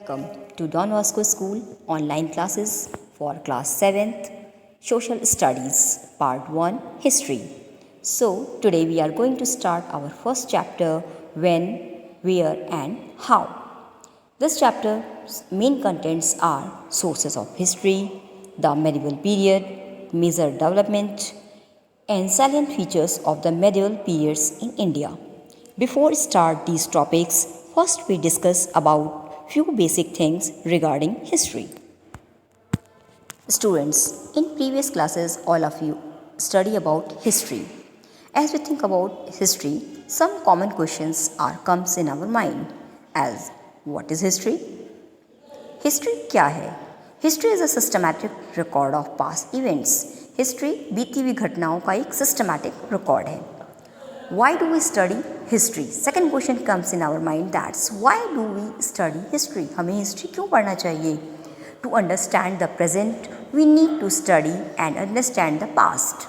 Welcome to Don Bosco School online classes for class 7th Social Studies Part 1 History. So, today we are going to start our first chapter when, where and how. This chapter's main contents are sources of history, the medieval period, major development, and salient features of the medieval periods in India. Before start these topics, first we discuss about few basic things regarding history. Students, in previous classes all of you study about history. As we think about history, some common questions are comes in our mind as what is history? History क्या है? History is a systematic record of past events. History बीती हुई घटनाओं का एक systematic record है. Why do we study history? Second question comes in our mind, that's why do we study history? हमें history क्यों पढ़ना चाहिए? To understand the present, we need to study and understand the past.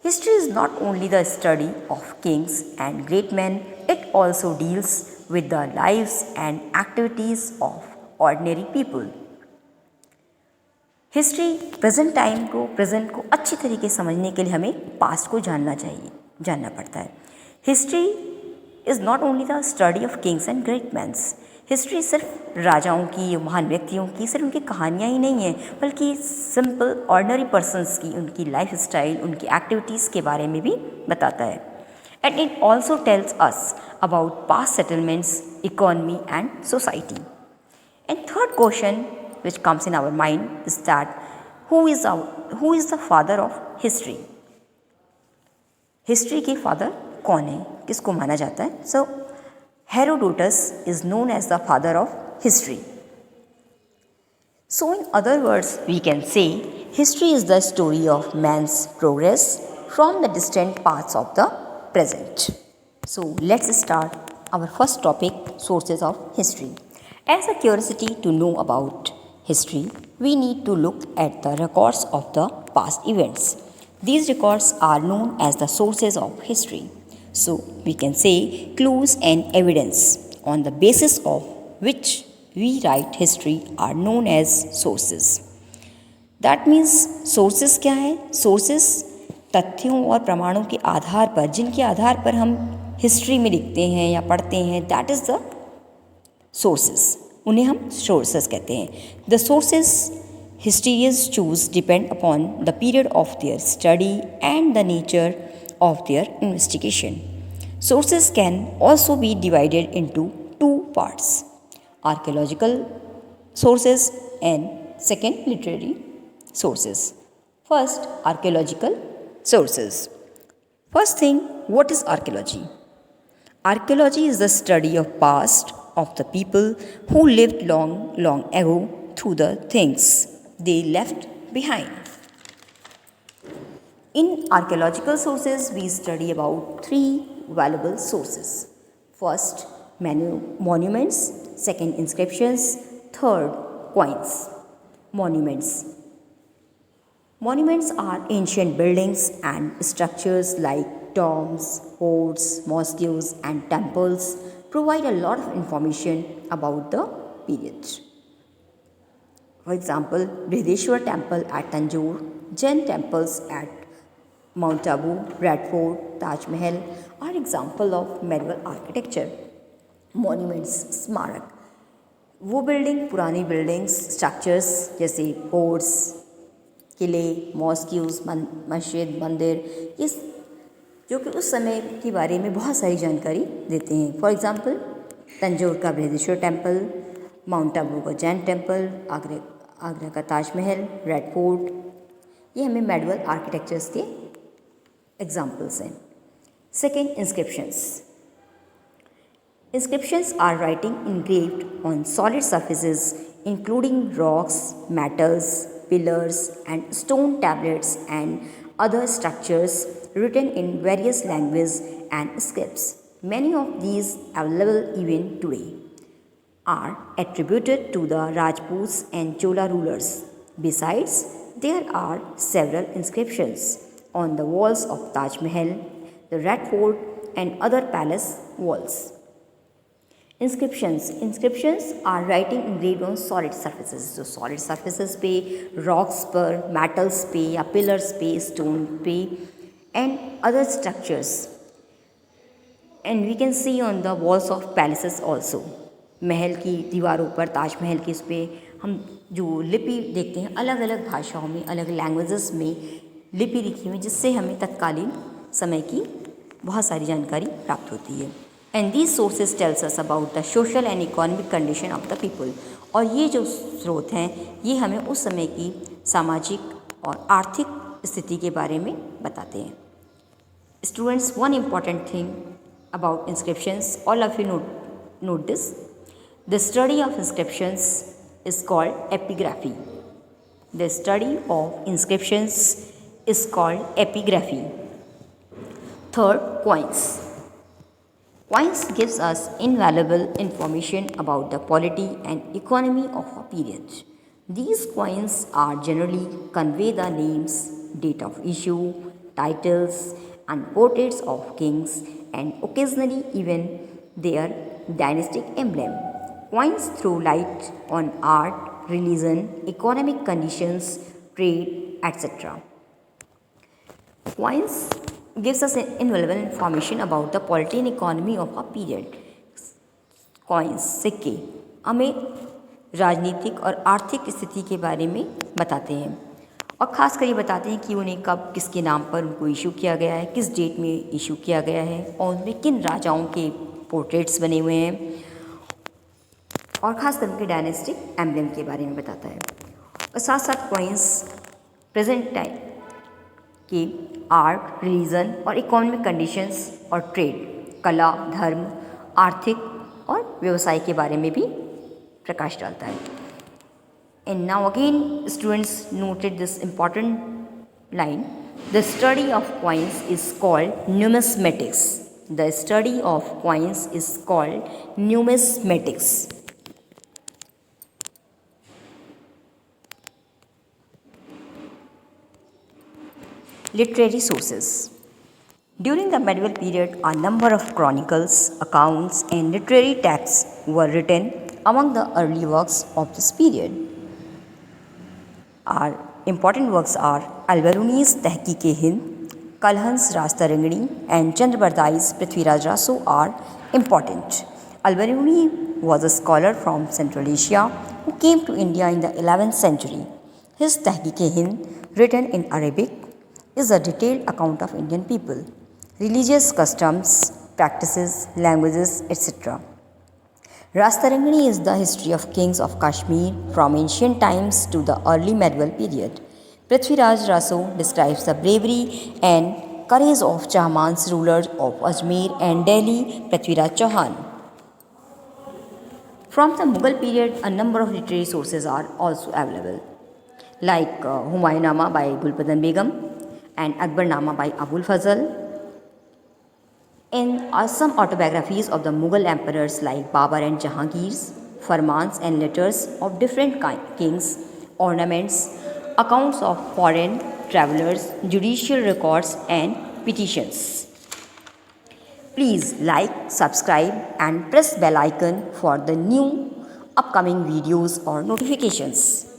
History is not only the study of kings and great men, it also deals with the lives and activities of ordinary people. History present को अच्छी तरीके से समझने के लिए हमें past को जानना पड़ता है. History is not only the study of kings and great mans. History सिर्फ राजाओं की, महान व्यक्तियों की, सिर्फ उनकी कहानियाँ ही नहीं हैं, बल्कि सिंपल ऑर्डिनरी पर्सनस की, उनकी लाइफ स्टाइल, उनकी एक्टिविटीज़ के बारे में भी बताता है. And it also tells us about past settlements, economy and society. And third question which comes in our mind is that who is the father of history? History के father कौन है, किसको माना जाता है? So Herodotus is known as the father of history. So in other words we can say history is the story of man's progress from the distant parts of the present. So let's start our first topic, sources of history. As a curiosity to know about history, we need to look at the records of the past events. These records are known as the sources of history. So, we can say clues and evidence on the basis of which we write history are known as sources. That means sources क्या है? Sources तथ्यों और प्रमाणों के आधार पर, जिनके आधार पर हम हिस्ट्री में लिखते हैं या पढ़ते हैं, that is the sources. उन्हें हम सोर्सेस कहते हैं. The sources historians choose depend upon the period of their study and the nature of their investigation. Sources can also be divided into two parts: archaeological sources and second literary sources. First, archaeological sources. First thing, what is archaeology? Archaeology is the study of past of the people who lived long ago through the things they left behind. In archaeological sources, we study about three valuable sources. First, monuments. Second, inscriptions. Third, coins. Monuments. Monuments are ancient buildings and structures like tombs, forts, mosques, and temples provide a lot of information about the period. For example, Brihadeshwar Temple at Tanjore, Jain temples at Mount Abu, Red Fort, Taj Mahal are example of medieval architecture. Monuments, स्मारक, वो building, पुरानी buildings, structures जैसे forts, किले, मॉस्क्यूज, मस्जिद, मंदिर, ये जो कि उस समय के बारे में बहुत सारी जानकारी देते हैं. फॉर एग्जांपल, तंजौर का बृहदेश्वर टेम्पल, माउंट आबू का जैन टेम्पल, आगरा का ताजमहल, रेड फोर्ट, ये हमें मेडिवल आर्किटेक्चर्स के एग्जांपल्स हैं. Second, inscriptions. Inscriptions are writing engraved on solid surfaces including rocks, metals, pillars and stone tablets and other structures written in various languages and scripts. Many of these available even today are attributed to the Rajputs and Chola rulers. Besides, there are several inscriptions on the walls of Taj Mahal, the Red Fort and other palace walls. Inscriptions are writing engraved on solid surfaces. जो solid surfaces पे, rocks पर, metals पे या pillars पे, stone पे and other structures. And we can see on the walls of palaces also. महल की दीवारों पर, ताजमहल की उस पर हम जो लिपि देखते हैं, अलग अलग भाषाओं में, अलग लैंग्वेजेस में लिपि लिखी हुई, जिससे हमें तत्कालीन समय की बहुत सारी जानकारी प्राप्त होती है. And these sources tells us about the social and economic condition of the people. और ये जो स्रोत हैं ये हमें उस समय की सामाजिक और आर्थिक स्थिति के बारे में बताते हैं. Students, one important thing about inscriptions, all of you note this. The study of inscriptions is called epigraphy. The study of inscriptions is called epigraphy. Third, coins. Coins gives us invaluable information about the polity and economy of a period. These coins are generally convey the names, date of issue, titles, and portraits of kings, and occasionally even their dynastic emblem. Coins throw light on art, religion, economic conditions, trade, etc. Coins gives us invaluable information about the polity and economy of a period. Coins, सिक्के, हमें राजनीतिक और आर्थिक स्थिति के बारे में बताते हैं और ख़ास कर ये बताते हैं कि उन्हें कब किसके नाम पर उनको इशू किया गया है, किस डेट में इशू किया गया है और उनमें किन राजाओं के पोर्ट्रेट्स बने हुए हैं और ख़ास कर उनके डायनेस्टिक एम्ब्लेम के बारे में बताता है. और साथ साथ कॉइन्स प्रेजेंट टाइम के आर्ट, रिलीजन और इकोनॉमिक कंडीशंस और ट्रेड, कला, धर्म, आर्थिक और व्यवसाय के बारे में भी प्रकाश डालता है. And now again students noted this important line. The study of coins is called numismatics. The study of coins is called numismatics. Literary sources. During the medieval period, a number of chronicles, accounts, and literary texts were written among the early works of this period. Our important works are Al-Biruni's Tehqiq-e-Hind, Kalhan's Ras-Tarangani, and Chandrabardai's Prithviraj Raso are important. Al-Biruni was a scholar from Central Asia who came to India in the 11th century. His Tehqiq-e-Hind, written in Arabic, is a detailed account of Indian people, religious customs, practices, languages, etc. Ras-Tarangani is the history of kings of Kashmir from ancient times to the early medieval period. Prithviraj Raso describes the bravery and courage of Chahman's rulers of Ajmer and Delhi, Prithviraj Chauhan. From the Mughal period, a number of literary sources are also available, like Humayunama by Gulbadan Begum and Akbarnama by Abul Fazl, and some autobiographies of the Mughal emperors like Babur and Jahangir, farmans and letters of different kings, ornaments, accounts of foreign travelers, judicial records and petitions. Please like, subscribe and press bell icon for the new upcoming videos or notifications.